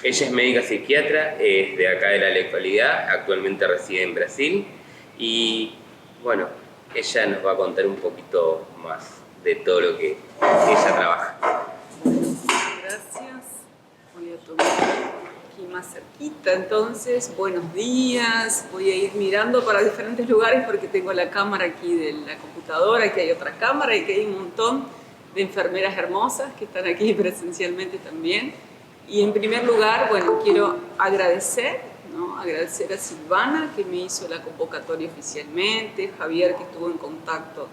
Ella es médica psiquiatra, es de acá de la localidad, actualmente reside en Brasil y bueno, ella nos va a contar un poquito más de todo lo que ella trabaja. Gracias. Voy a tomar aquí más cerquita. Entonces, buenos días. Voy a ir mirando para diferentes lugares porque tengo la cámara aquí de la computadora, que hay otra cámara y que hay un montón de enfermeras hermosas que están aquí presencialmente también. Y en primer lugar, bueno, quiero agradecer, ¿no? Agradecer a Silvana que me hizo la convocatoria oficialmente, Javier que estuvo en contacto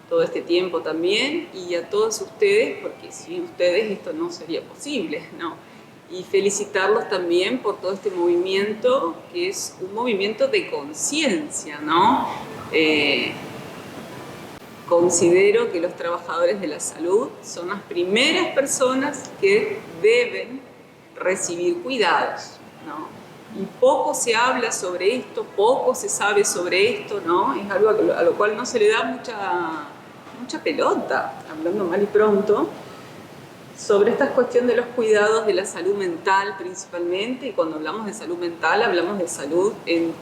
todo este tiempo también, y a todos ustedes, porque sin ustedes esto no sería posible, ¿no? Y felicitarlos también por todo este movimiento, que es un movimiento de conciencia, ¿no? Considero que los trabajadores de la salud son las primeras personas que deben recibir cuidados, ¿no? Y poco se habla sobre esto, poco se sabe sobre esto, ¿no? Es algo a lo cual no se le da mucha pelota, hablando mal y pronto, sobre esta cuestión de los cuidados de la salud mental principalmente. Y cuando hablamos de salud mental, hablamos de salud en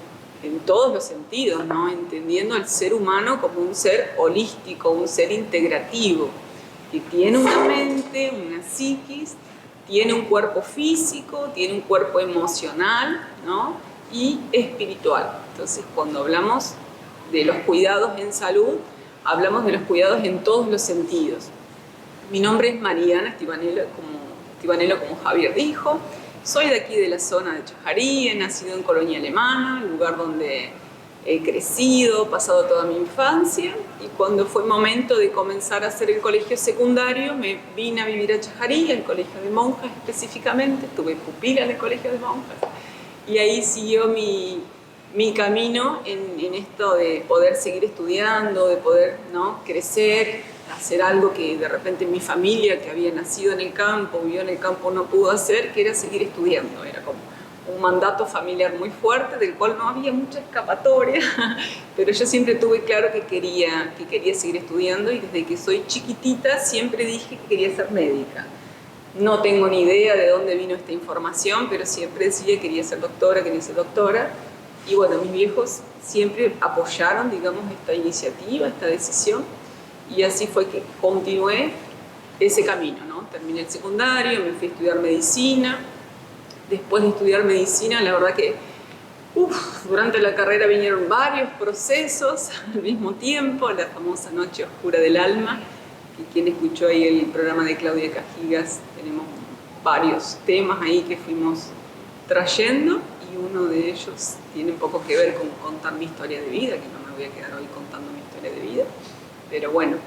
todos los sentidos, ¿no? Entendiendo al ser humano como un ser holístico, un ser integrativo, que tiene una mente, una psiquis, tiene un cuerpo físico, tiene un cuerpo emocional, ¿no? Y espiritual. Entonces, cuando hablamos de los cuidados en salud, hablamos de los cuidados en todos los sentidos. Mi nombre es Mariana Estibanelo, como Javier dijo. Soy de aquí de la zona de Chajarí, he nacido en Colonia Alemana, lugar donde he crecido, pasado toda mi infancia, y cuando fue momento de comenzar a hacer el colegio secundario, me vine a vivir a Chajarí, al colegio de monjas específicamente, tuve pupila en el colegio de monjas, y ahí siguió mi camino en esto de poder seguir estudiando, de poder, ¿no?, crecer, hacer algo que de repente mi familia, que había nacido en el campo, vivió en el campo, no pudo hacer, que era seguir estudiando. Era como un mandato familiar muy fuerte, del cual no había mucha escapatoria, pero yo siempre tuve claro que quería seguir estudiando, y desde que soy chiquitita siempre dije que quería ser médica. No tengo ni idea de dónde vino esta información, pero siempre decía que quería ser doctora. Y bueno, mis viejos siempre apoyaron, digamos, esta iniciativa, esta decisión, y así fue que continué ese camino, ¿no? Terminé el secundario, me fui a estudiar medicina. Después de estudiar medicina, la verdad que durante la carrera vinieron varios procesos al mismo tiempo, la famosa noche oscura del alma, y quien escuchó ahí el programa de Claudia Cajigas, tenemos varios temas ahí que fuimos trayendo, y uno de ellos tiene un poco que ver con contar mi historia de vida, que no me voy a quedar hoy contando mi historia de vida, pero bueno,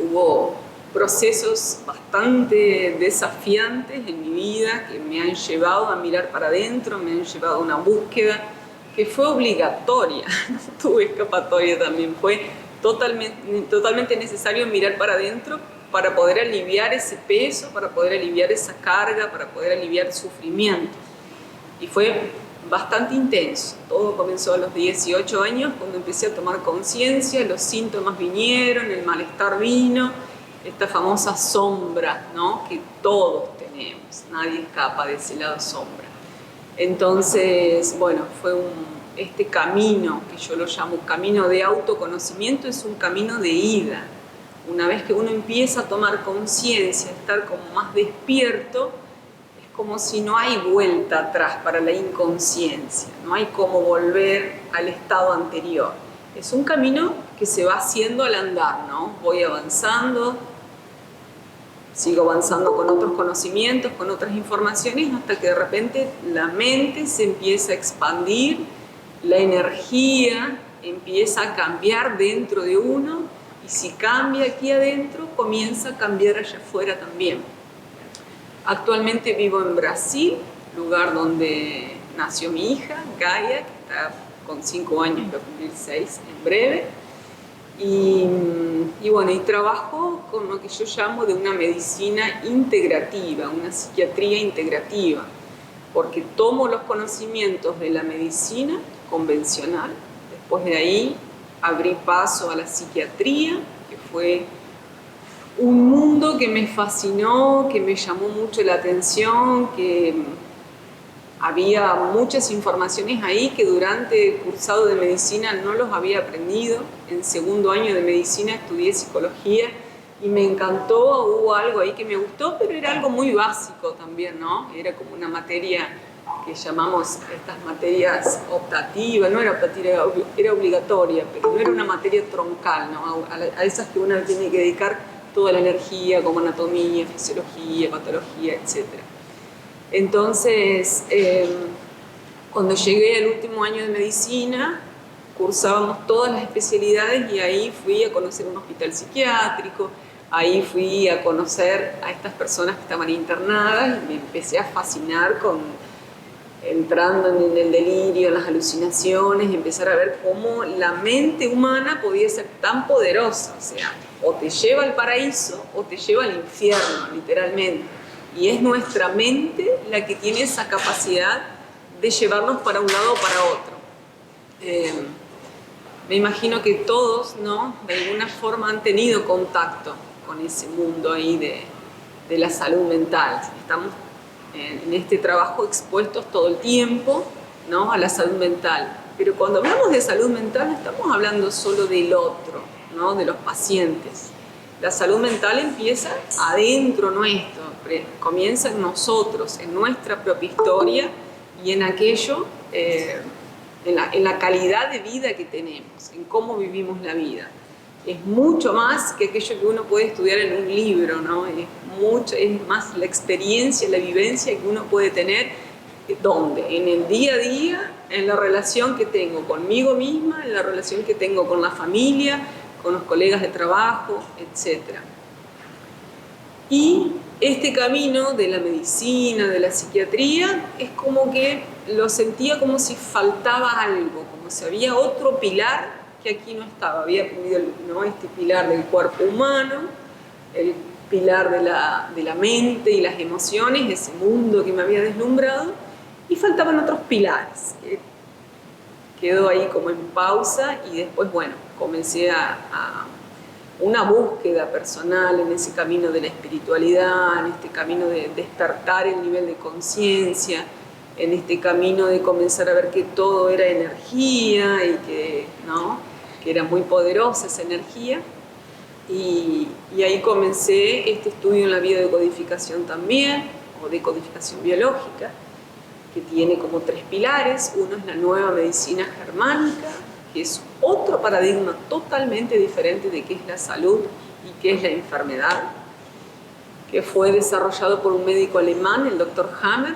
hubo procesos bastante desafiantes en mi vida que me han llevado a mirar para adentro, me han llevado a una búsqueda que fue obligatoria, no tuve escapatoria también, fue totalmente necesario mirar para adentro para poder aliviar ese peso, para poder aliviar esa carga, para poder aliviar el sufrimiento. Y fue bastante intenso. Todo comenzó a los 18 años, cuando empecé a tomar conciencia, los síntomas vinieron, el malestar vino, esta famosa sombra, ¿no?, que todos tenemos, nadie escapa de ese lado sombra. Entonces, bueno, fue este camino, que yo lo llamo camino de autoconocimiento, es un camino de ida. Una vez que uno empieza a tomar conciencia, a estar como más despierto, es como si no hay vuelta atrás para la inconsciencia, no hay cómo volver al estado anterior. Es un camino que se va haciendo al andar, ¿no? Voy avanzando, sigo avanzando con otros conocimientos, con otras informaciones, hasta que de repente la mente se empieza a expandir, la energía empieza a cambiar dentro de uno, y si cambia aquí adentro, comienza a cambiar allá afuera también. Actualmente vivo en Brasil, lugar donde nació mi hija, Gaia, que está con 5 años, va a cumplir 6 en breve. Y bueno, y trabajo con lo que yo llamo de una medicina integrativa, una psiquiatría integrativa, porque tomo los conocimientos de la medicina convencional, después de ahí abrí paso a la psiquiatría, que fue un mundo que me fascinó, que me llamó mucho la atención, que había muchas informaciones ahí que durante el cursado de medicina no los había aprendido. En segundo año de medicina estudié psicología y me encantó, hubo algo ahí que me gustó, pero era algo muy básico también, ¿no? Era como una materia que llamamos estas materias optativas, no era optativa, era obligatoria, pero no era una materia troncal, ¿no? A esas que uno tiene que dedicar toda la energía, como anatomía, fisiología, patología, etc. Entonces, cuando llegué al último año de medicina, cursábamos todas las especialidades y ahí fui a conocer un hospital psiquiátrico, ahí fui a conocer a estas personas que estaban internadas y me empecé a fascinar entrando en el delirio, en las alucinaciones, empezar a ver cómo la mente humana podía ser tan poderosa, o sea, o te lleva al paraíso o te lleva al infierno, literalmente. Y es nuestra mente la que tiene esa capacidad de llevarnos para un lado o para otro. Me imagino que todos, ¿no?, de alguna forma han tenido contacto con ese mundo ahí de la salud mental. Estamos en este trabajo expuestos todo el tiempo, ¿no?, a la salud mental. Pero cuando hablamos de salud mental no estamos hablando solo del otro, ¿no?, de los pacientes. La salud mental empieza adentro nuestro, comienza en nosotros, en nuestra propia historia y en aquello, en la calidad de vida que tenemos, en cómo vivimos la vida. Es mucho más que aquello que uno puede estudiar en un libro, ¿no? Es más la experiencia, la vivencia que uno puede tener, ¿dónde? En el día a día, en la relación que tengo conmigo misma, en la relación que tengo con la familia, con los colegas de trabajo, etc. Y este camino de la medicina, de la psiquiatría, es como que lo sentía como si faltaba algo, como si había otro pilar que aquí no estaba. Había aprendido, ¿no?, este pilar del cuerpo humano, el pilar de la mente y las emociones, ese mundo que me había deslumbrado, y faltaban otros pilares. Quedó ahí como en pausa y después, bueno, comencé a una búsqueda personal en ese camino de la espiritualidad, en este camino de despertar el nivel de conciencia, en este camino de comenzar a ver que todo era energía y que, ¿no?, que era muy poderosa esa energía. Y ahí comencé este estudio en la biodecodificación también, o decodificación biológica, que tiene como 3 pilares. Uno es la nueva medicina germánica, que es otro paradigma totalmente diferente de qué es la salud y qué es la enfermedad, que fue desarrollado por un médico alemán, el Dr. Hammer.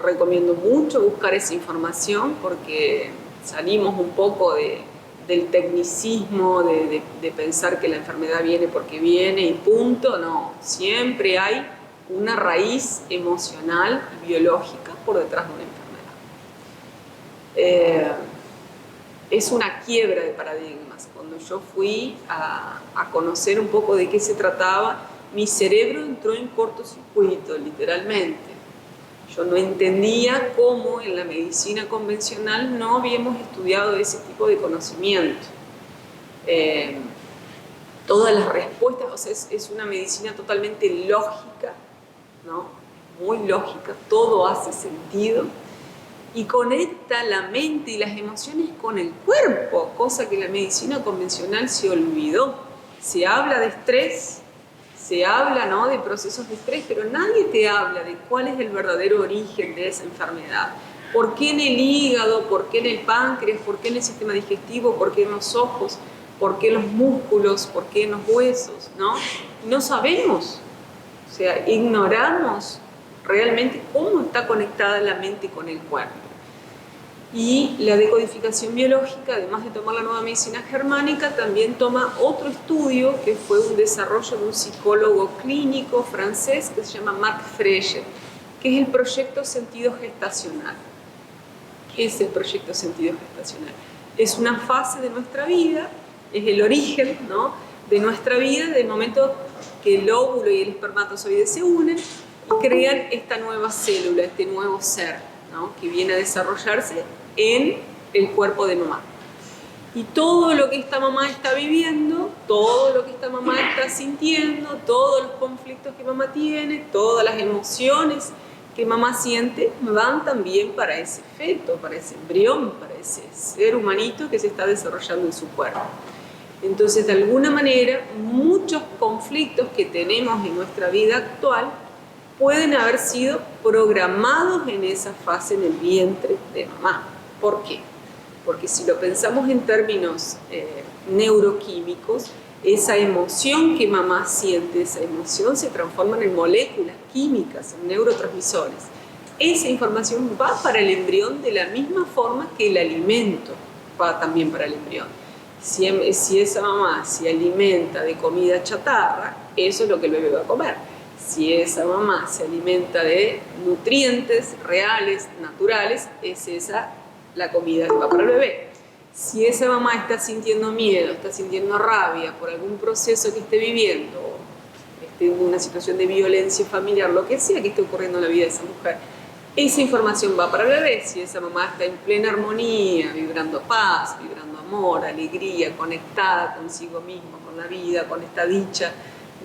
Recomiendo mucho buscar esa información porque salimos un poco del tecnicismo, de pensar que la enfermedad viene porque viene y punto. No, siempre hay una raíz emocional y biológica por detrás de una enfermedad. Es una quiebra de paradigmas. Cuando yo fui a conocer un poco de qué se trataba, mi cerebro entró en cortocircuito, literalmente. Yo no entendía cómo en la medicina convencional no habíamos estudiado ese tipo de conocimiento. Todas las respuestas, o sea, es una medicina totalmente lógica, ¿no?, muy lógica, todo hace sentido y conecta la mente y las emociones con el cuerpo, cosa que la medicina convencional se olvidó. Se habla de estrés, se habla, ¿no?, de procesos de estrés, pero nadie te habla de cuál es el verdadero origen de esa enfermedad. ¿Por qué en el hígado? ¿Por qué en el páncreas? ¿Por qué en el sistema digestivo? ¿Por qué en los ojos? ¿Por qué en los músculos? ¿Por qué en los huesos? ¿No? No sabemos. O sea, ignoramos realmente cómo está conectada la mente con el cuerpo. Y la decodificación biológica, además de tomar la nueva medicina germánica, también toma otro estudio que fue un desarrollo de un psicólogo clínico francés que se llama Marc Freger, que es el proyecto sentido gestacional. ¿Qué es el proyecto sentido gestacional? Es una fase de nuestra vida, es el origen, ¿no?, de nuestra vida, del momento que el óvulo y el espermatozoide se unen y crean esta nueva célula, este nuevo ser, ¿no?, que viene a desarrollarse en el cuerpo de mamá. Y todo lo que esta mamá está viviendo, todo lo que esta mamá está sintiendo, todos los conflictos que mamá tiene, todas las emociones que mamá siente van también para ese feto, para ese embrión, para ese ser humanito que se está desarrollando en su cuerpo. Entonces, de alguna manera, muchos conflictos que tenemos en nuestra vida actual pueden haber sido programados en esa fase en el vientre de mamá. ¿Por qué? Porque si lo pensamos en términos neuroquímicos, esa emoción que mamá siente, esa emoción se transforma en moléculas químicas, en neurotransmisores. Esa información va para el embrión de la misma forma que el alimento va también para el embrión. Si esa mamá se alimenta de comida chatarra, eso es lo que el bebé va a comer. Si esa mamá se alimenta de nutrientes reales, naturales, es esa la comida que va para el bebé. Si esa mamá está sintiendo miedo, está sintiendo rabia por algún proceso que esté viviendo, esté en una situación de violencia familiar, lo que sea que esté ocurriendo en la vida de esa mujer, esa información va para el bebé. Si esa mamá está en plena armonía, vibrando paz, vibrando amor, alegría, conectada consigo misma, con la vida, con esta dicha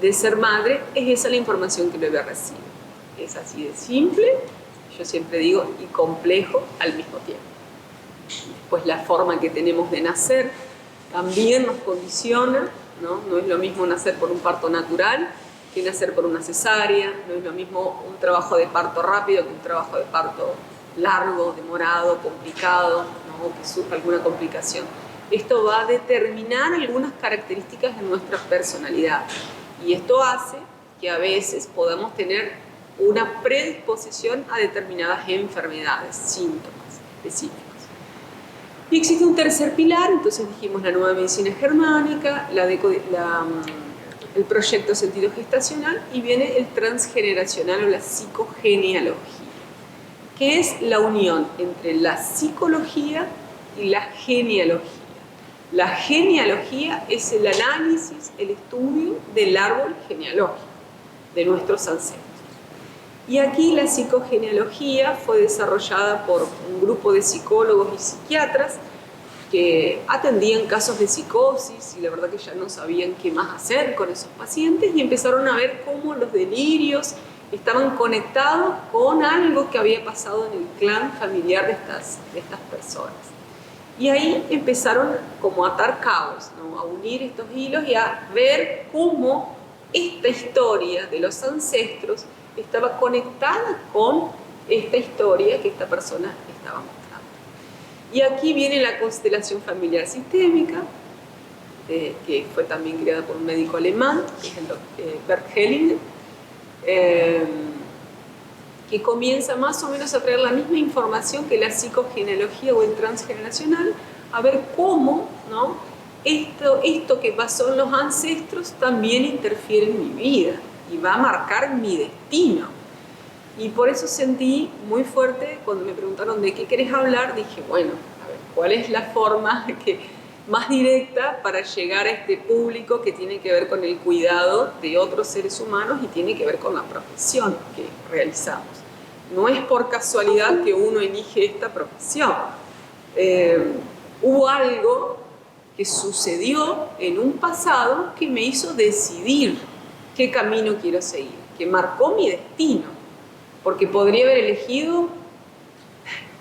de ser madre, es esa la información que el bebé recibe. Es así de simple, yo siempre digo, y complejo al mismo tiempo. Pues la forma que tenemos de nacer también nos condiciona, ¿no? No es lo mismo nacer por un parto natural que nacer por una cesárea, no es lo mismo un trabajo de parto rápido que un trabajo de parto largo, demorado, complicado, ¿no? Que surja alguna complicación. Esto va a determinar algunas características de nuestra personalidad y esto hace que a veces podamos tener una predisposición a determinadas enfermedades, síntomas específicos. Y existe un tercer pilar, entonces dijimos la nueva medicina germánica, el proyecto sentido gestacional, y viene el transgeneracional o la psicogenealogía, que es la unión entre la psicología y la genealogía. La genealogía es el análisis, el estudio del árbol genealógico de nuestros ancestros. Y aquí la psicogenealogía fue desarrollada por un grupo de psicólogos y psiquiatras que atendían casos de psicosis y la verdad que ya no sabían qué más hacer con esos pacientes y empezaron a ver cómo los delirios estaban conectados con algo que había pasado en el clan familiar de estas personas. Y ahí empezaron como a atar cabos, ¿no? A unir estos hilos y a ver cómo esta historia de los ancestros estaba conectada con esta historia que esta persona estaba mostrando. Y aquí viene la constelación familiar sistémica, que fue también creada por un médico alemán, que es el Bert Hellinger, que comienza más o menos a traer la misma información que la psicogenealogía o el transgeneracional, a ver cómo, ¿no? Esto que pasó en los ancestros también interfiere en mi vida y va a marcar mi destino. Y por eso sentí muy fuerte cuando me preguntaron de qué querés hablar, dije, bueno, a ver, ¿cuál es la forma más directa para llegar a este público que tiene que ver con el cuidado de otros seres humanos y tiene que ver con la profesión que realizamos? No es por casualidad que uno elige esta profesión. Hubo algo que sucedió en un pasado que me hizo decidir qué camino quiero seguir, que marcó mi destino. Porque podría haber elegido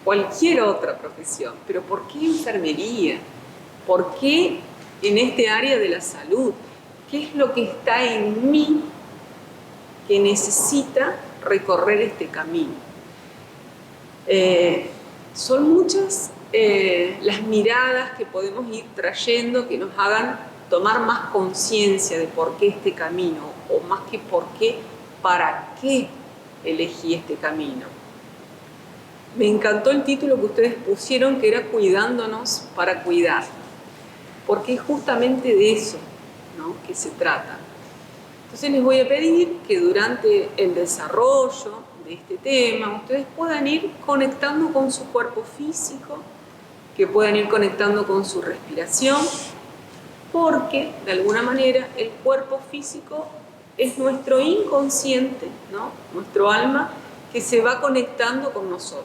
cualquier otra profesión, pero ¿por qué enfermería? ¿Por qué en este área de la salud? ¿Qué es lo que está en mí que necesita recorrer este camino? Son muchas las miradas que podemos ir trayendo que nos hagan tomar más conciencia de por qué este camino, o más que por qué, para qué elegí este camino. Me encantó el título que ustedes pusieron, que era Cuidándonos para cuidar, porque es justamente de eso, ¿no?, que se trata. Entonces les voy a pedir que durante el desarrollo de este tema ustedes puedan ir conectando con su cuerpo físico, que puedan ir conectando con su respiración, porque de alguna manera el cuerpo físico es nuestro inconsciente, ¿no?, nuestro alma, que se va conectando con nosotros.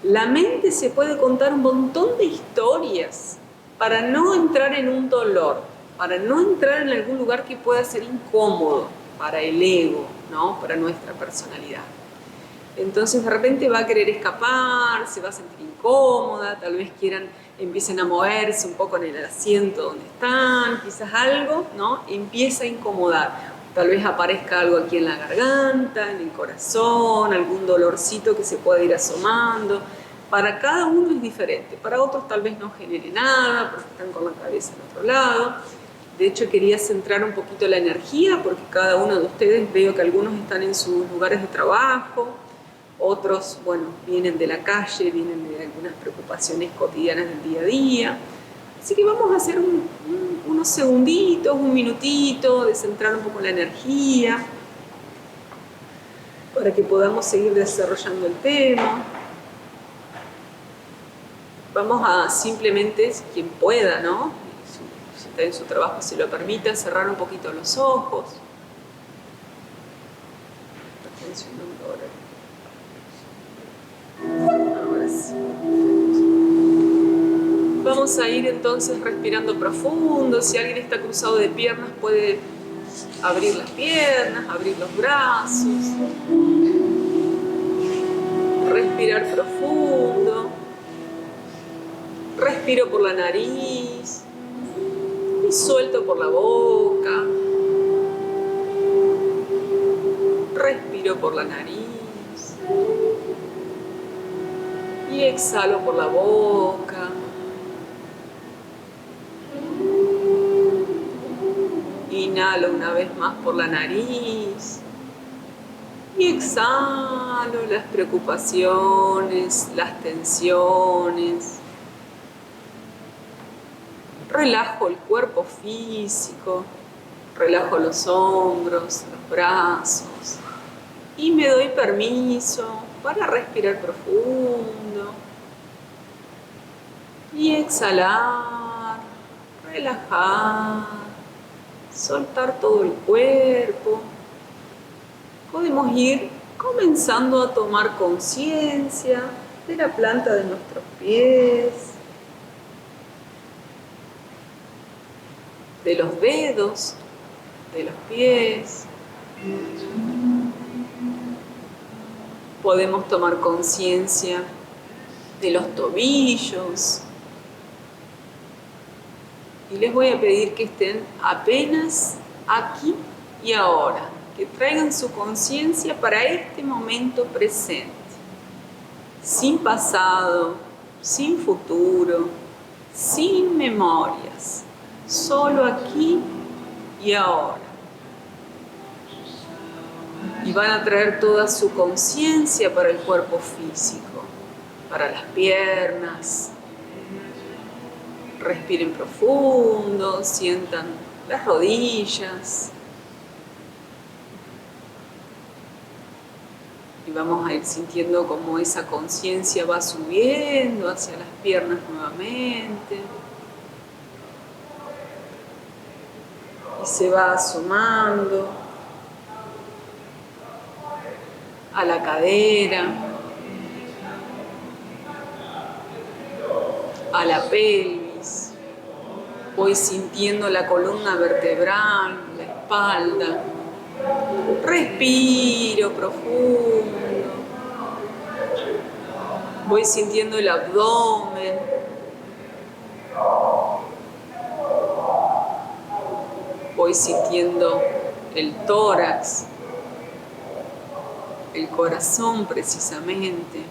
La mente se puede contar un montón de historias para no entrar en un dolor, para no entrar en algún lugar que pueda ser incómodo para el ego, ¿no?, para nuestra personalidad. Entonces de repente va a querer escapar, se va a sentir incómoda, tal vez empiecen a moverse un poco en el asiento donde están, quizás algo, ¿no? Empieza a incomodar. Tal vez aparezca algo aquí en la garganta, en el corazón, algún dolorcito que se pueda ir asomando. Para cada uno es diferente, para otros tal vez no genere nada, porque están con la cabeza en otro lado. De hecho, quería centrar un poquito la energía, porque cada uno de ustedes veo que algunos están en sus lugares de trabajo, otros, bueno, vienen de la calle, vienen de algunas preocupaciones cotidianas del día a día. Así que vamos a hacer unos segunditos, un minutito de centrar un poco la energía para que podamos seguir desarrollando el tema. Vamos a simplemente, quien pueda, ¿no? Si está en su trabajo, si lo permite, cerrar un poquito los ojos. Ahora sí. Vamos a ir entonces respirando profundo. Si alguien está cruzado de piernas, puede abrir las piernas, abrir los brazos. Respirar profundo. Respiro por la nariz y suelto por la boca. Respiro por la nariz y exhalo por la boca. Inhalo una vez más por la nariz y exhalo las preocupaciones, las tensiones. Relajo el cuerpo físico, relajo los hombros, los brazos y me doy permiso para respirar profundo y exhalar, relajar, soltar todo el cuerpo. Podemos ir comenzando a tomar conciencia de la planta de nuestros pies, de los dedos de los pies. Podemos tomar conciencia de los tobillos. Y les voy a pedir que estén apenas aquí y ahora, que traigan su conciencia para este momento presente, sin pasado, sin futuro, sin memorias. Solo aquí y ahora. Y van a traer toda su conciencia para el cuerpo físico, para las piernas. Respiren profundo, sientan las rodillas. Y vamos a ir sintiendo cómo esa conciencia va subiendo hacia las piernas nuevamente. Y se va asomando a la cadera, a la pelvis. Voy sintiendo la columna vertebral, la espalda. Respiro profundo. Voy sintiendo el abdomen. Voy sintiendo el tórax, el corazón precisamente.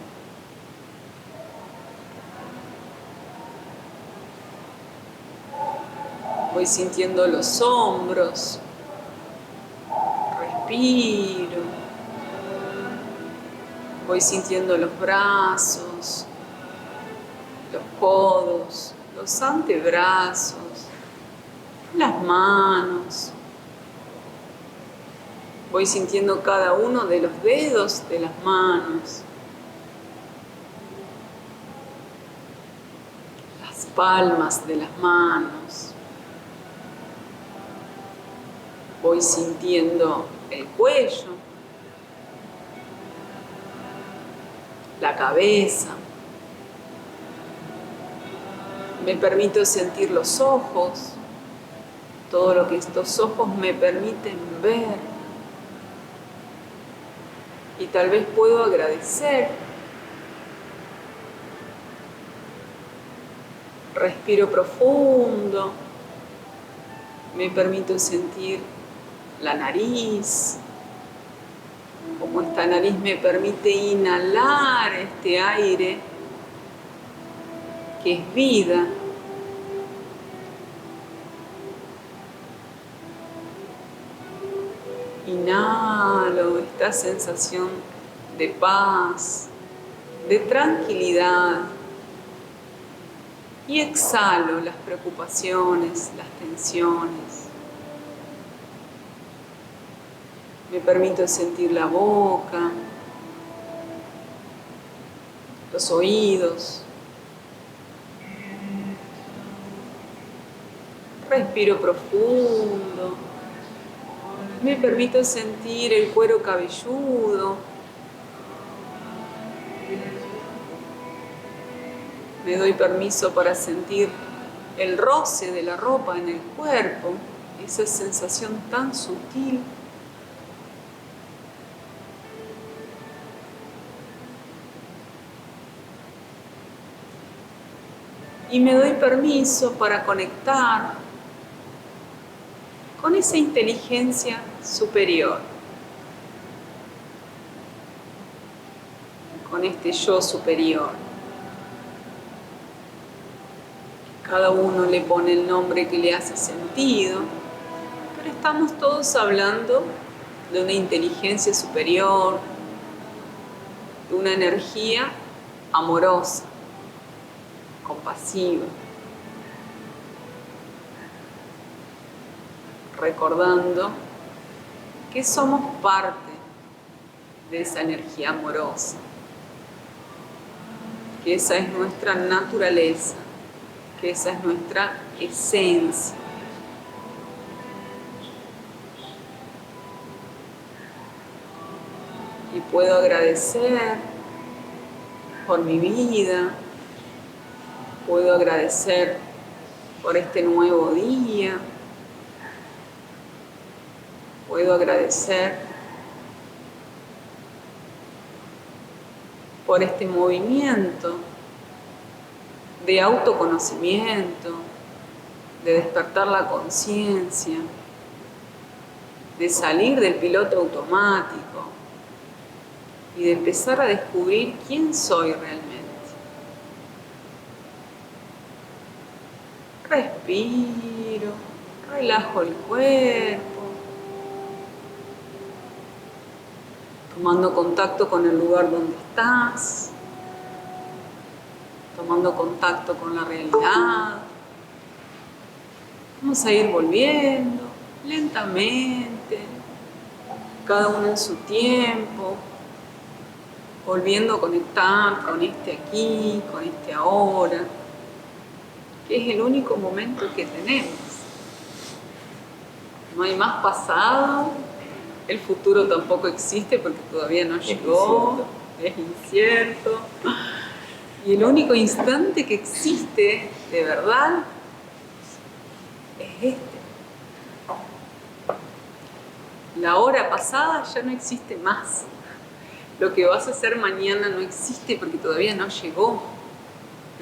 Voy sintiendo los hombros. Respiro. Voy sintiendo los brazos, los codos, los antebrazos, las manos. Voy sintiendo cada uno de los dedos de las manos, las palmas de las manos. Voy sintiendo el cuello, la cabeza. Me permito sentir los ojos, todo lo que estos ojos me permiten ver. Y tal vez puedo agradecer. Respiro profundo. Me permito sentir la nariz. Como esta nariz me permite inhalar este aire que es vida. Inhalo esta sensación de paz, de tranquilidad. Y exhalo las preocupaciones, las tensiones. Me permito sentir la boca, los oídos. Respiro profundo. Me permito sentir el cuero cabelludo. Me doy permiso para sentir el roce de la ropa en el cuerpo, esa sensación tan sutil. Y me doy permiso para conectar con esa inteligencia superior, con este yo superior. Cada uno le pone el nombre que le hace sentido, pero estamos todos hablando de una inteligencia superior, de una energía amorosa, compasiva, recordando que somos parte de esa energía amorosa, que esa es nuestra naturaleza, que esa es nuestra esencia. Y puedo agradecer por mi vida, puedo agradecer por este nuevo día, puedo agradecer por este movimiento de autoconocimiento, de despertar la conciencia, de salir del piloto automático y de empezar a descubrir quién soy realmente. Respiro, relajo el cuerpo, tomando contacto con el lugar donde estás, tomando contacto con la realidad. Vamos a ir volviendo lentamente, cada uno en su tiempo, volviendo a conectar con este aquí, con este ahora, que es el único momento que tenemos. No hay más pasado, el futuro tampoco existe porque todavía no llegó, es incierto. Y el único instante que existe de verdad es este. La hora pasada ya no existe más. Lo que vas a hacer mañana no existe porque todavía no llegó.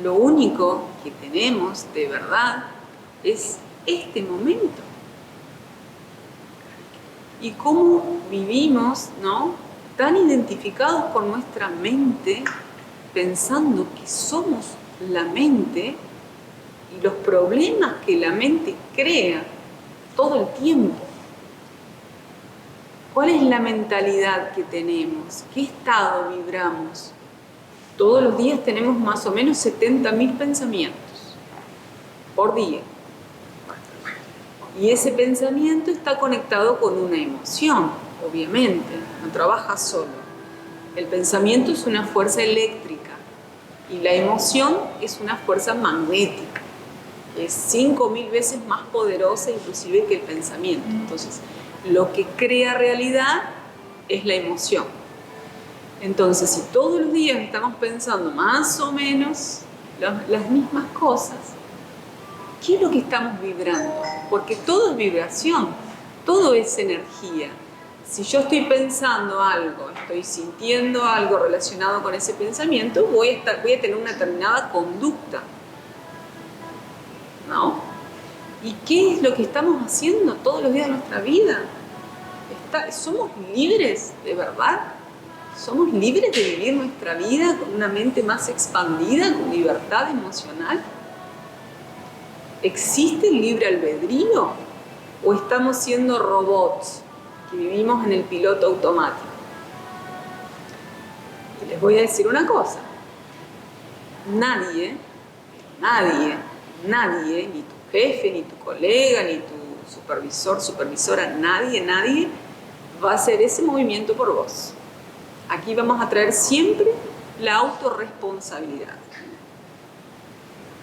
Lo único que tenemos de verdad es este momento. Y cómo vivimos, ¿no?, tan identificados con nuestra mente, pensando que somos la mente y los problemas que la mente crea todo el tiempo. ¿Cuál es la mentalidad que tenemos? ¿Qué estado vibramos? Todos los días tenemos más o menos 70.000 pensamientos por día. Y ese pensamiento está conectado con una emoción, obviamente, no trabaja solo. El pensamiento es una fuerza eléctrica y la emoción es una fuerza magnética. Es 5.000 veces más poderosa inclusive que el pensamiento. Entonces, lo que crea realidad es la emoción. Entonces, si todos los días estamos pensando más o menos las mismas cosas, ¿qué es lo que estamos vibrando? Porque todo es vibración, todo es energía. Si yo estoy pensando algo estoy sintiendo algo relacionado con ese pensamiento, voy a tener una determinada conducta, ¿no? ¿Y qué es lo que estamos haciendo todos los días de nuestra vida? ¿Somos libres de verdad? ¿Somos libres de vivir nuestra vida con una mente más expandida, con libertad emocional? ¿Existe el libre albedrío? ¿O estamos siendo robots que vivimos en el piloto automático? Y les voy a decir una cosa. Nadie, ni tu jefe, ni tu colega, ni tu supervisor, supervisora, nadie va a hacer ese movimiento por vos. Aquí vamos a traer siempre la autorresponsabilidad.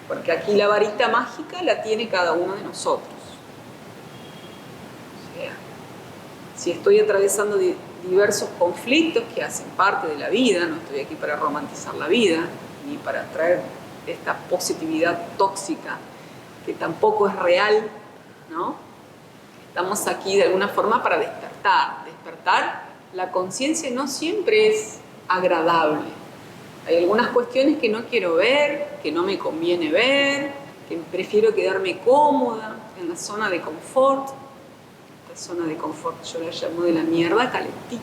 Porque aquí la varita mágica la tiene cada uno de nosotros. O sea, si estoy atravesando diversos conflictos que hacen parte de la vida, no estoy aquí para romantizar la vida, ni para traer esta positividad tóxica que tampoco es real, ¿no? Estamos aquí de alguna forma para despertar. La conciencia no siempre es agradable. Hay algunas cuestiones que no quiero ver, que no me conviene ver, que prefiero quedarme cómoda en la zona de confort. La zona de confort yo la llamo de la mierda calentita.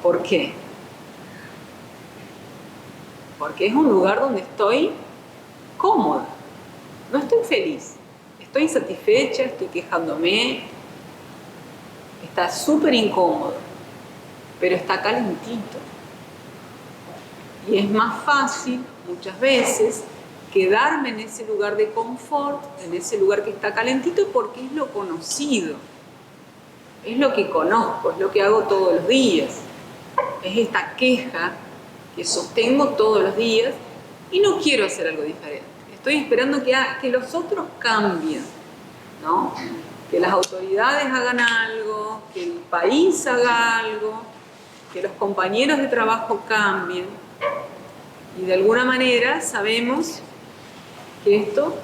¿Por qué? Porque es un lugar donde estoy cómoda. No estoy feliz. Estoy insatisfecha, estoy quejándome. Está súper incómodo, pero está calentito. Y es más fácil, muchas veces, quedarme en ese lugar de confort, en ese lugar que está calentito, porque es lo conocido. Es lo que conozco, es lo que hago todos los días. Es esta queja que sostengo todos los días y no quiero hacer algo diferente. Estoy esperando que los otros cambien, ¿no? Que las autoridades hagan algo, que el país haga algo, que los compañeros de trabajo cambien. Y de alguna manera sabemos que esto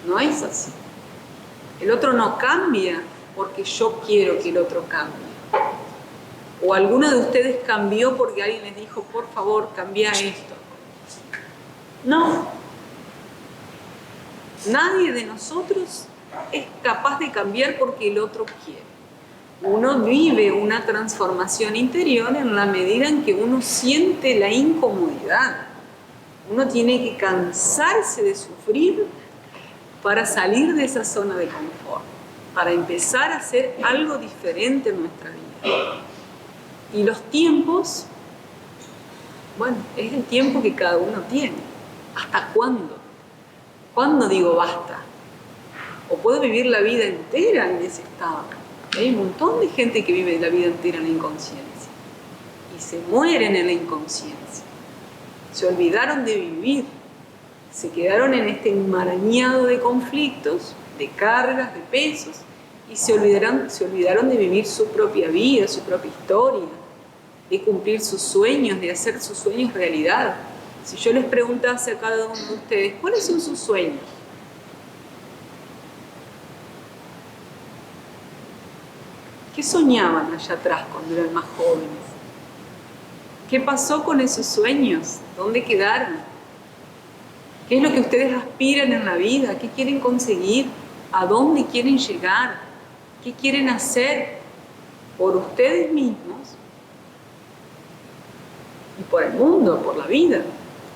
no es así. El otro no cambia porque yo quiero que el otro cambie. O alguno de ustedes cambió porque alguien les dijo, por favor, cambia esto. No. Nadie de nosotros es capaz de cambiar porque el otro quiere. Uno vive una transformación interior en la medida en que uno siente la incomodidad. Uno tiene que cansarse de sufrir para salir de esa zona de confort, para empezar a hacer algo diferente en nuestra vida. Y los tiempos, bueno, es el tiempo que cada uno tiene. ¿Hasta cuándo? ¿Cuándo digo basta? O puedo vivir la vida entera en ese estado. Hay un montón de gente que vive la vida entera en la inconsciencia y se mueren en la inconsciencia. Se olvidaron de vivir, se quedaron en este enmarañado de conflictos, de cargas, de pesos, y se olvidaron de vivir su propia vida, su propia historia, de cumplir sus sueños, de hacer sus sueños realidad. Si yo les preguntase a cada uno de ustedes, ¿cuáles son sus sueños? ¿Qué soñaban allá atrás cuando eran más jóvenes? ¿Qué pasó con esos sueños? ¿Dónde quedaron? ¿Qué es lo que ustedes aspiran en la vida? ¿Qué quieren conseguir? ¿A dónde quieren llegar? ¿Qué quieren hacer por ustedes mismos y por el mundo, por la vida?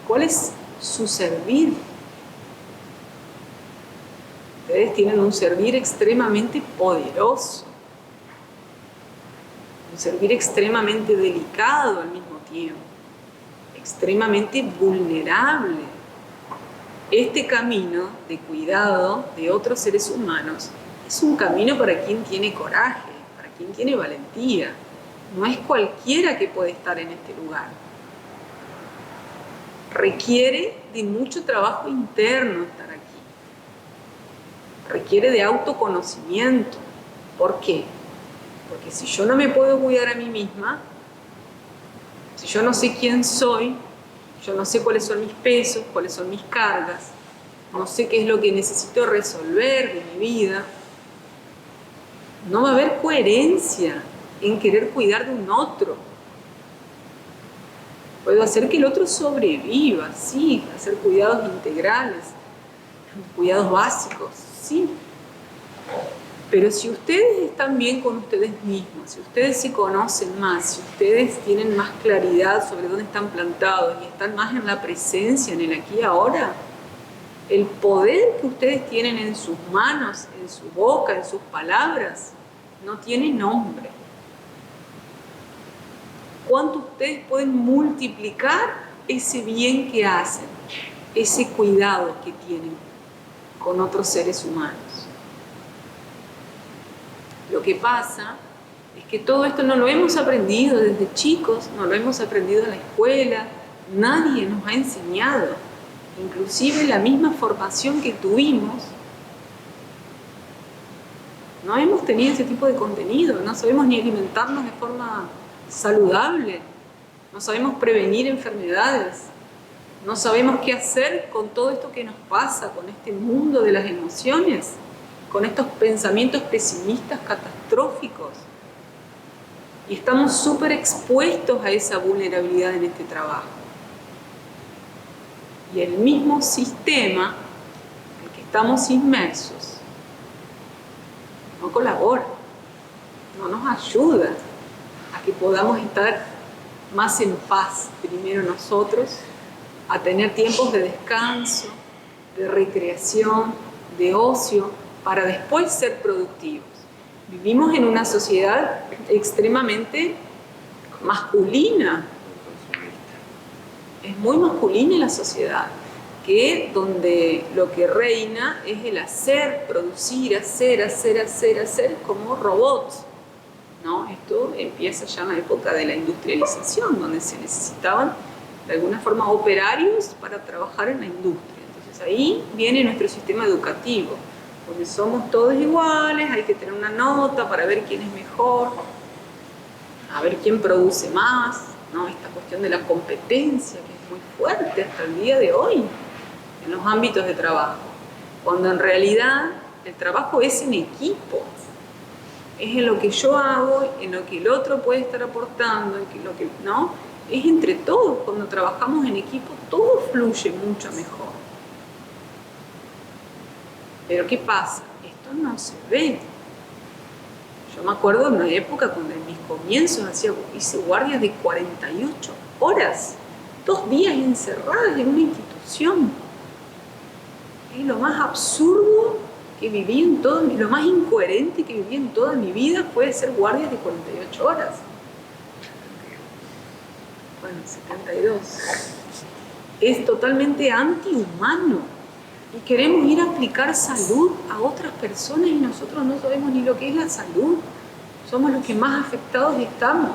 ¿Cuál es su servir? Ustedes tienen un servir extremadamente poderoso. Un servir extremadamente delicado al mismo tiempo, extremadamente vulnerable. Este camino de cuidado de otros seres humanos es un camino para quien tiene coraje, para quien tiene valentía. No es cualquiera que puede estar en este lugar. Requiere de mucho trabajo interno estar aquí. Requiere de autoconocimiento. ¿Por qué? Porque si yo no me puedo cuidar a mí misma, si yo no sé quién soy, yo no sé cuáles son mis pesos, cuáles son mis cargas, no sé qué es lo que necesito resolver de mi vida, no va a haber coherencia en querer cuidar de un otro. Puedo hacer que el otro sobreviva, sí, hacer cuidados integrales, cuidados básicos, sí. Pero si ustedes están bien con ustedes mismos, si ustedes se conocen más, si ustedes tienen más claridad sobre dónde están plantados y están más en la presencia, en el aquí y ahora, el poder que ustedes tienen en sus manos, en su boca, en sus palabras, no tiene nombre. ¿Cuánto ustedes pueden multiplicar ese bien que hacen, ese cuidado que tienen con otros seres humanos? Lo que pasa es que todo esto no lo hemos aprendido desde chicos, no lo hemos aprendido en la escuela, nadie nos ha enseñado. Inclusive la misma formación que tuvimos, no hemos tenido ese tipo de contenido, no sabemos ni alimentarnos de forma saludable, no sabemos prevenir enfermedades, no sabemos qué hacer con todo esto que nos pasa, con este mundo de las emociones, con estos pensamientos pesimistas catastróficos. Y estamos súper expuestos a esa vulnerabilidad en este trabajo. Y el mismo sistema en el que estamos inmersos no colabora, no nos ayuda a que podamos estar más en paz, primero nosotros, a tener tiempos de descanso, de recreación, de ocio, para después ser productivos. Vivimos en una sociedad extremadamente masculina. Es muy masculina la sociedad, donde lo que reina es el hacer, producir, hacer como robots, ¿no? Esto empieza ya en la época de la industrialización, donde se necesitaban de alguna forma operarios para trabajar en la industria. Entonces ahí viene nuestro sistema educativo, donde somos todos iguales, hay que tener una nota para ver quién es mejor, a ver quién produce más, ¿no? Esta cuestión de la competencia, que es muy fuerte hasta el día de hoy en los ámbitos de trabajo, cuando en realidad el trabajo es en equipo, es en lo que yo hago, en lo que el otro puede estar aportando, ¿no? Es entre todos. Cuando trabajamos en equipo todo fluye mucho mejor. Pero ¿qué pasa? Esto no se ve. Yo me acuerdo de una época cuando en mis comienzos hice guardias de 48 horas, 2 días encerradas en una institución. Es lo más absurdo que viví lo más incoherente que viví en toda mi vida fue hacer guardias de 48 horas. Bueno, 72. Es totalmente antihumano. Y queremos ir a aplicar salud a otras personas y nosotros no sabemos ni lo que es la salud. Somos los que más afectados estamos.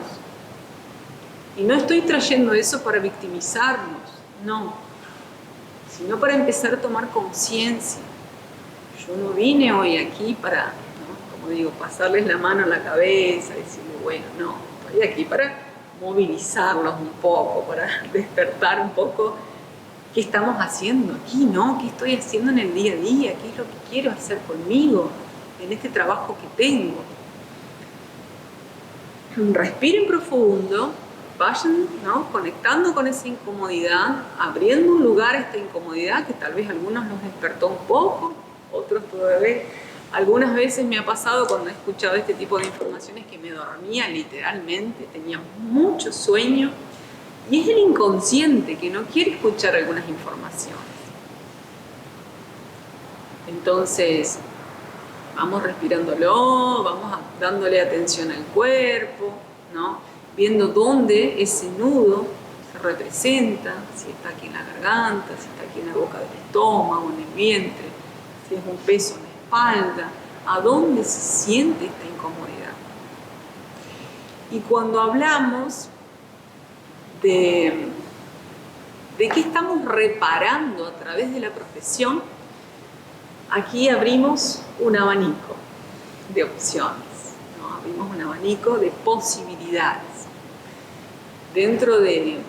Y no estoy trayendo eso para victimizarnos, no, sino para empezar a tomar conciencia. Yo no vine hoy aquí para, ¿no?, como digo, pasarles la mano a la cabeza, decirle, bueno, no, estoy aquí para movilizarlos un poco, para despertar un poco qué estamos haciendo aquí, ¿no? ¿Qué estoy haciendo en el día a día? ¿Qué es lo que quiero hacer conmigo en este trabajo que tengo? Respiren profundo, vayan, ¿no?, conectando con esa incomodidad, abriendo un lugar a esta incomodidad que tal vez a algunos los despertó un poco, otros todavía. Algunas veces me ha pasado cuando he escuchado este tipo de informaciones que me dormía literalmente, tenía mucho sueño, y es el inconsciente que no quiere escuchar algunas informaciones. Entonces, vamos respirándolo, vamos dándole atención al cuerpo, ¿no?, viendo dónde ese nudo se representa, si está aquí en la garganta, si está aquí en la boca del estómago, en el vientre, si es un peso en la espalda, a dónde se siente esta incomodidad. Y cuando hablamos de qué estamos reparando a través de la profesión, aquí abrimos un abanico de opciones, ¿no? Abrimos un abanico de posibilidades. Dentro de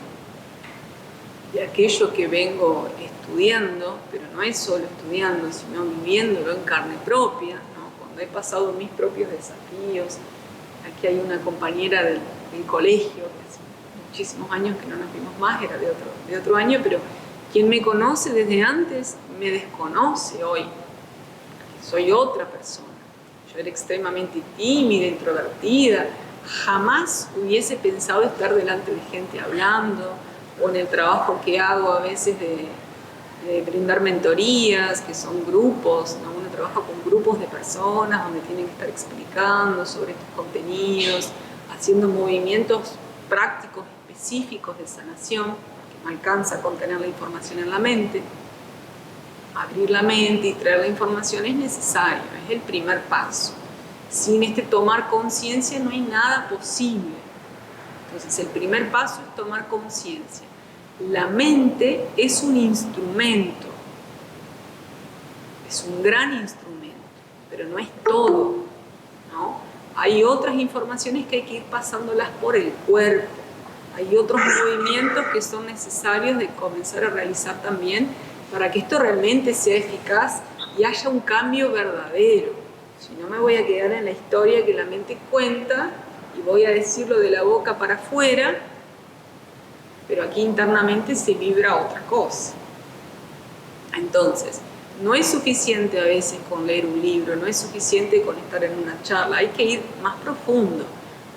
aquello que vengo estudiando, pero no es solo estudiando, sino viviéndolo en carne propia, ¿no? Cuando he pasado mis propios desafíos Aquí hay una compañera del colegio, que hace muchísimos años que no nos vimos más, era de otro año, pero quien me conoce desde antes me desconoce hoy. Soy otra persona. Yo era extremadamente tímida, introvertida. Jamás hubiese pensado estar delante de gente hablando, o en el trabajo que hago a veces de brindar mentorías, que son grupos, ¿no? Uno trabaja con grupos de personas donde tienen que estar explicando sobre estos contenidos, haciendo movimientos prácticos específicos de sanación, que no alcanza con tener la información en la mente. Abrir la mente y traer la información es necesario, es el primer paso. Sin este tomar conciencia no hay nada posible. Entonces el primer paso es tomar conciencia. La mente es un instrumento, es un gran instrumento, pero no es todo, ¿no? Hay otras informaciones que hay que ir pasándolas por el cuerpo, hay otros movimientos que son necesarios de comenzar a realizar también para que esto realmente sea eficaz y haya un cambio verdadero. Si no, me voy a quedar en la historia que la mente cuenta y voy a decirlo de la boca para afuera, pero aquí internamente se vibra otra cosa. Entonces, no es suficiente a veces con leer un libro, no es suficiente con estar en una charla, hay que ir más profundo,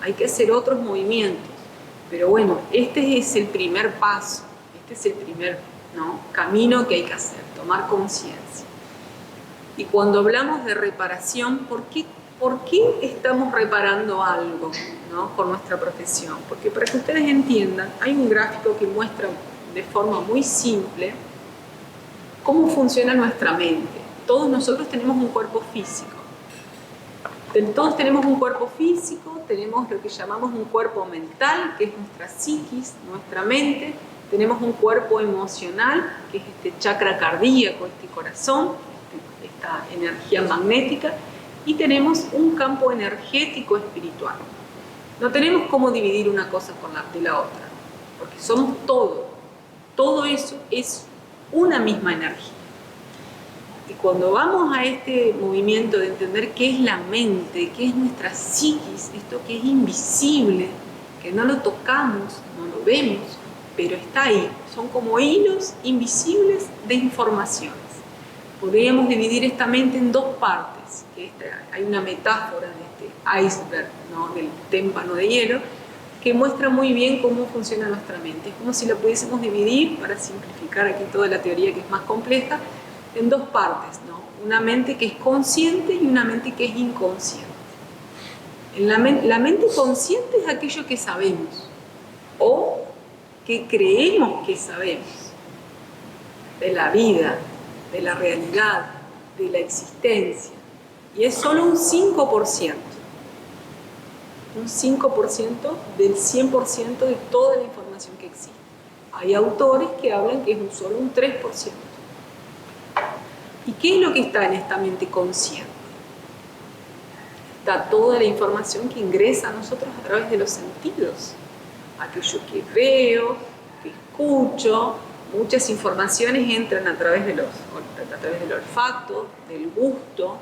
hay que hacer otros movimientos. Pero bueno, este es el primer paso, este es el primer camino que hay que hacer, tomar conciencia. Y cuando hablamos de reparación, ¿por qué estamos reparando algo, ¿no? Por nuestra profesión? Porque para que ustedes entiendan, hay un gráfico que muestra de forma muy simple cómo funciona nuestra mente. Todos nosotros tenemos un cuerpo físico. Todos tenemos un cuerpo físico, tenemos lo que llamamos un cuerpo mental, que es nuestra psiquis, nuestra mente. Tenemos un cuerpo emocional, que es este chakra cardíaco, este corazón, esta energía magnética. Y tenemos un campo energético espiritual. No tenemos cómo dividir una cosa de la otra, porque somos todo. Todo eso es una misma energía. Y cuando vamos a este movimiento de entender qué es la mente, qué es nuestra psiquis, esto que es invisible, que no lo tocamos, no lo vemos, pero está ahí, son como hilos invisibles de informaciones. Podríamos dividir esta mente en dos partes. Hay una metáfora de este iceberg, ¿no? Del témpano de hielo, que muestra muy bien cómo funciona nuestra mente. Es como si la pudiésemos dividir, para simplificar aquí toda la teoría que es más compleja, en dos partes, ¿no? Una mente que es consciente y una mente que es inconsciente. La mente consciente es aquello que sabemos o que creemos que sabemos de la vida, de la realidad, de la existencia. Y es solo un 5%. Un 5% del 100% de toda la información que existe. Hay autores que hablan que es solo un 3%. ¿Y qué es lo que está en esta mente consciente? Está toda la información que ingresa a nosotros a través de los sentidos. Aquello que veo, que escucho. Muchas informaciones entran a través del olfato, del gusto,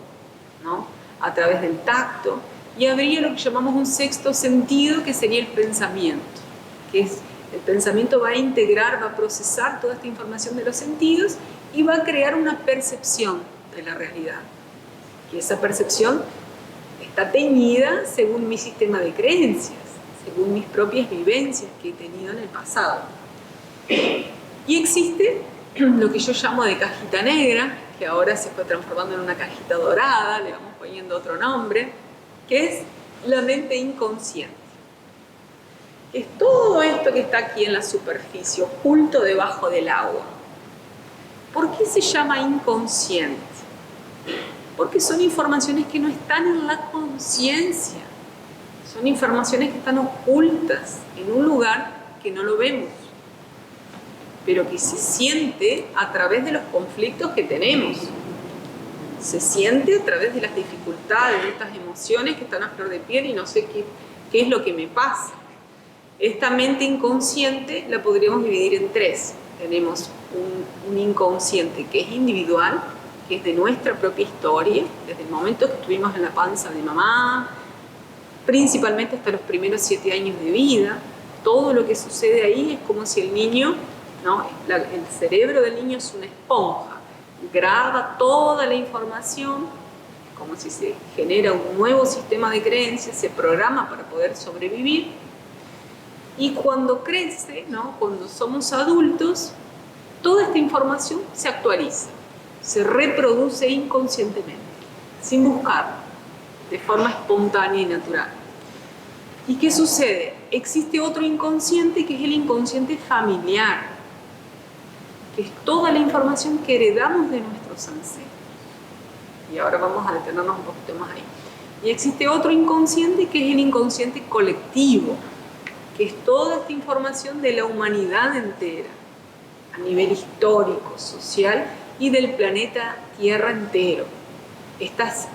¿no? A través del tacto. Y habría lo que llamamos un sexto sentido, que sería el pensamiento. El pensamiento va a integrar, va a procesar toda esta información de los sentidos y va a crear una percepción de la realidad. Y esa percepción está teñida según mi sistema de creencias, según mis propias vivencias que he tenido en el pasado. Y existe lo que yo llamo de cajita negra, que ahora se fue transformando en una cajita dorada, le vamos poniendo otro nombre, que es la mente inconsciente. Es todo esto que está aquí en la superficie, oculto debajo del agua. ¿Por qué se llama inconsciente? Porque son informaciones que no están en la conciencia. Son informaciones que están ocultas en un lugar que no lo vemos, pero que se siente a través de los conflictos que tenemos. Se siente a través de las dificultades, de estas emociones que están a flor de piel y no sé qué es lo que me pasa. Esta mente inconsciente la podríamos dividir en tres. Tenemos un inconsciente que es individual, que es de nuestra propia historia, desde el momento que estuvimos en la panza de mamá, principalmente hasta los primeros 7 años de vida. Todo lo que sucede ahí es como si el niño, ¿no? El cerebro del niño es una esponja, graba toda la información, como si se genera un nuevo sistema de creencias, se programa para poder sobrevivir, y cuando crece, ¿no? Cuando somos adultos, toda esta información se actualiza, se reproduce inconscientemente, sin buscarlo, de forma espontánea y natural. ¿Y qué sucede? Existe otro inconsciente, que es el inconsciente familiar, que es toda la información que heredamos de nuestros ancestros. Y ahora vamos a detenernos un poquito más ahí. Y existe otro inconsciente, que es el inconsciente colectivo, que es toda esta información de la humanidad entera, a nivel histórico, social y del planeta Tierra entero. Estos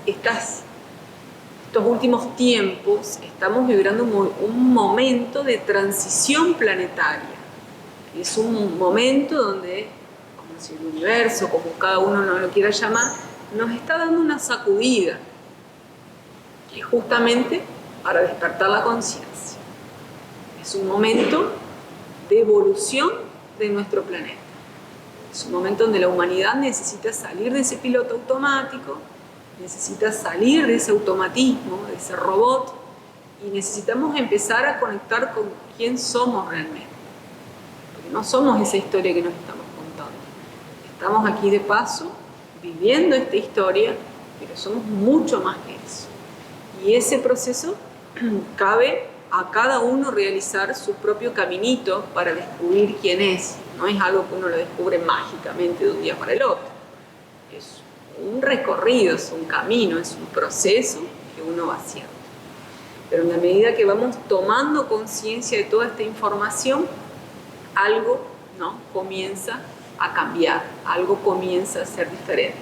últimos tiempos estamos viviendo un momento de transición planetaria. Es un momento donde, como si el universo, como cada uno lo quiera llamar, nos está dando una sacudida, que es justamente para despertar la conciencia. Es un momento de evolución de nuestro planeta. Es un momento donde la humanidad necesita salir de ese piloto automático, necesita salir de ese automatismo, de ese robot, y necesitamos empezar a conectar con quién somos realmente. Porque no somos esa historia que nos estamos contando. Estamos aquí de paso, viviendo esta historia, pero somos mucho más que eso. Y ese proceso cabe a cada uno realizar su propio caminito para descubrir quién es. No es algo que uno lo descubre mágicamente de un día para el otro. Es un recorrido, es un camino, es un proceso que uno va haciendo. Pero en la medida que vamos tomando conciencia de toda esta información, algo, ¿no?, comienza a cambiar, algo comienza a ser diferente.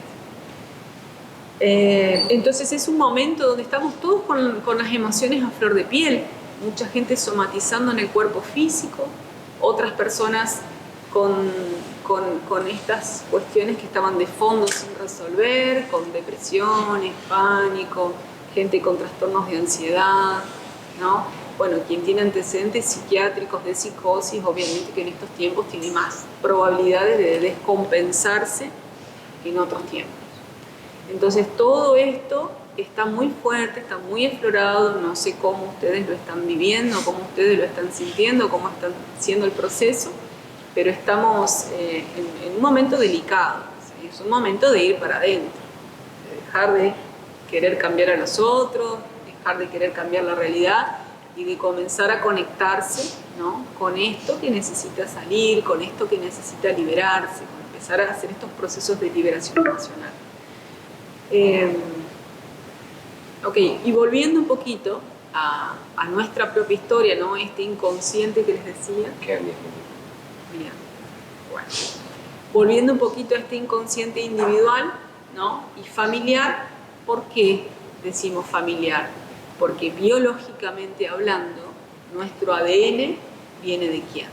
Entonces es un momento donde estamos todos con las emociones a flor de piel, mucha gente somatizando en el cuerpo físico, otras personas con estas cuestiones que estaban de fondo sin resolver, con depresiones, pánico, gente con trastornos de ansiedad, ¿no? Bueno, quien tiene antecedentes psiquiátricos de psicosis, obviamente que en estos tiempos tiene más probabilidades de descompensarse que en otros tiempos. Entonces todo esto está muy fuerte, está muy explorado, no sé cómo ustedes lo están viviendo, cómo ustedes lo están sintiendo, cómo están haciendo el proceso, pero estamos en un momento delicado, ¿sí? Es un momento de ir para adentro, de dejar de querer cambiar a los otros, dejar de querer cambiar la realidad y de comenzar a conectarse, ¿no?, con esto que necesita salir, con esto que necesita liberarse, con empezar a hacer estos procesos de liberación emocional. Ok, y volviendo un poquito a nuestra propia historia, ¿no?, este inconsciente que les decía. Quedan 10 minutos. Bien, bueno. Volviendo un poquito a este inconsciente individual, ¿no?, y familiar. ¿Por qué decimos familiar? Porque biológicamente hablando, nuestro ADN viene ¿de quién?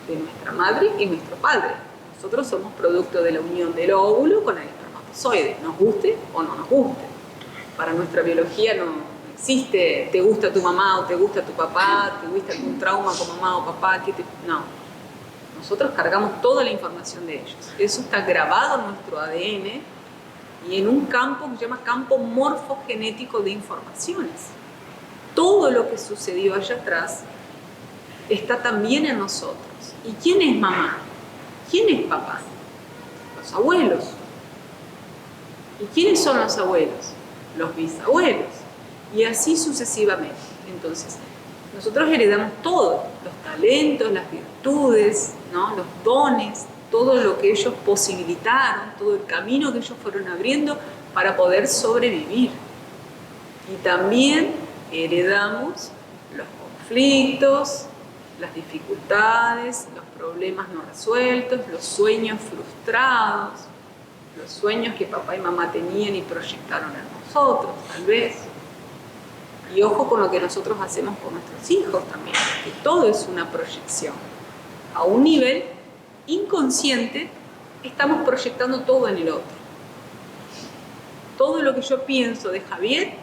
De nuestra madre y nuestro padre. Nosotros somos producto de la unión del óvulo con el espermatozoide, nos guste o no nos guste. Para nuestra biología no existe te gusta tu mamá o te gusta tu papá, te gusta algún trauma con mamá o papá, no. Nosotros cargamos toda la información de ellos. Eso está grabado en nuestro ADN y en un campo que se llama campo morfogenético de informaciones. Todo lo que sucedió allá atrás está también en nosotros. ¿Y quién es mamá? ¿Quién es papá? Los abuelos. ¿Y quiénes son los abuelos? Los bisabuelos. Y así sucesivamente. Entonces, nosotros heredamos todo, los talentos, las virtudes, ¿no?, los dones, todo lo que ellos posibilitaron, todo el camino que ellos fueron abriendo para poder sobrevivir. Y también heredamos los conflictos, las dificultades, los problemas no resueltos, los sueños frustrados, los sueños que papá y mamá tenían y proyectaron en nosotros, tal vez. Y ojo con lo que nosotros hacemos con nuestros hijos también, que todo es una proyección. A un nivel inconsciente estamos proyectando todo en el otro. Todo lo que yo pienso de Javier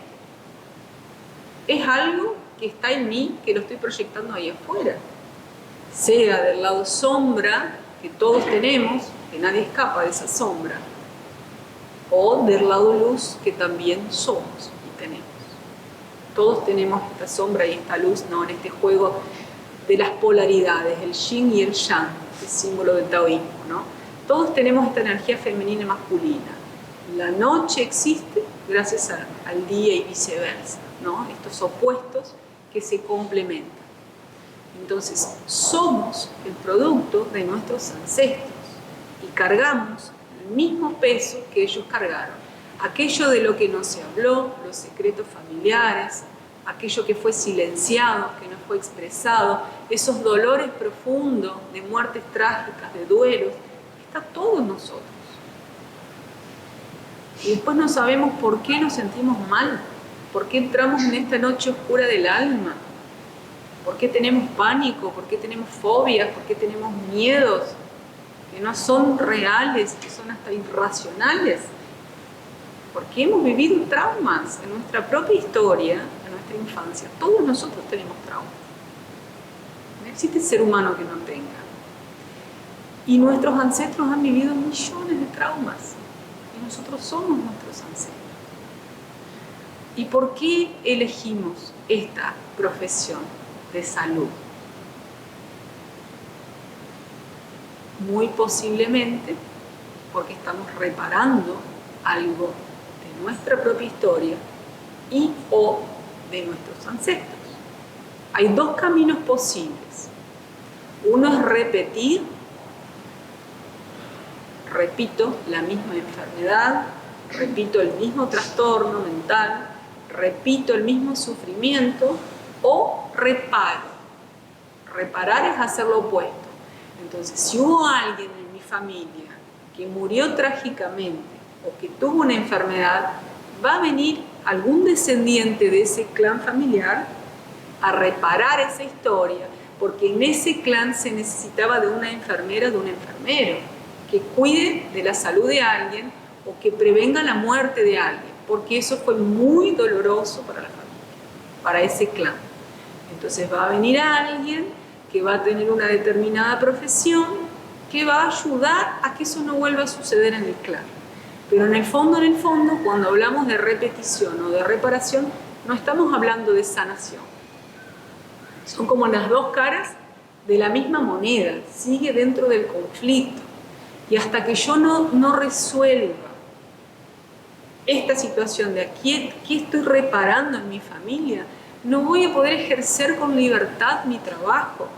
es algo que está en mí, que lo estoy proyectando ahí afuera. Sea del lado sombra, que todos tenemos, que nadie escapa de esa sombra, o del lado luz, que también somos y tenemos. Todos tenemos esta sombra y esta luz, ¿no? En este juego de las polaridades, el yin y el yang, el símbolo del taoísmo, ¿no? Todos tenemos esta energía femenina y masculina. La noche existe gracias al día y viceversa, ¿no? Estos opuestos que se complementan. Entonces, somos el producto de nuestros ancestros y cargamos el mismo peso que ellos cargaron. Aquello de lo que no se habló, los secretos familiares, aquello que fue silenciado, que no fue expresado, esos dolores profundos de muertes trágicas, de duelos, está todo en nosotros. Y después no sabemos por qué nos sentimos mal, por qué entramos en esta noche oscura del alma, por qué tenemos pánico, por qué tenemos fobias, por qué tenemos miedos que no son reales, que son hasta irracionales. Porque hemos vivido traumas en nuestra propia historia, en nuestra infancia. Todos nosotros tenemos traumas. No existe ser humano que no tenga. Y nuestros ancestros han vivido millones de traumas. Y nosotros somos nuestros ancestros. ¿Y por qué elegimos esta profesión de salud? Muy posiblemente porque estamos reparando algo de nuestra propia historia y o de nuestros ancestros. Hay dos caminos posibles. Uno es repetir, repito, la misma enfermedad, repito el mismo trastorno mental, repito el mismo sufrimiento, o reparo. Reparar es hacer lo opuesto. Entonces, si hubo alguien en mi familia que murió trágicamente o que tuvo una enfermedad, va a venir algún descendiente de ese clan familiar a reparar esa historia, porque en ese clan se necesitaba de una enfermera, de un enfermero, que cuide de la salud de alguien o que prevenga la muerte de alguien, porque eso fue muy doloroso para la familia, para ese clan. Entonces va a venir alguien que va a tener una determinada profesión, que va a ayudar a que eso no vuelva a suceder en el clan. Pero en el fondo, cuando hablamos de repetición o de reparación, no estamos hablando de sanación. Son como las dos caras de la misma moneda, sigue dentro del conflicto. Y hasta que yo no resuelva esta situación de aquí, ¿qué estoy reparando en mi familia? No voy a poder ejercer con libertad mi trabajo.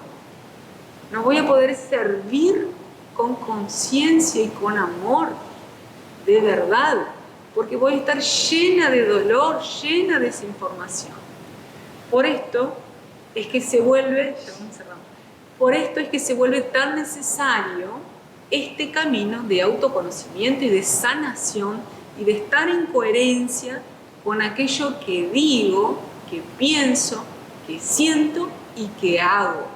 No voy a poder servir con conciencia y con amor, de verdad, porque voy a estar llena de dolor, llena de desinformación. Por esto es que se vuelve tan necesario este camino de autoconocimiento y de sanación y de estar en coherencia con aquello que digo, que pienso, que siento y que hago.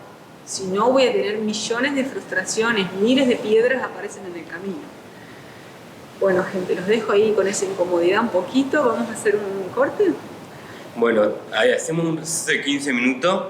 Si no, voy a tener millones de frustraciones, miles de piedras aparecen en el camino. Bueno, gente, los dejo ahí con esa incomodidad un poquito. Vamos a hacer un corte. Bueno, ahí hacemos un receso de 15 minutos.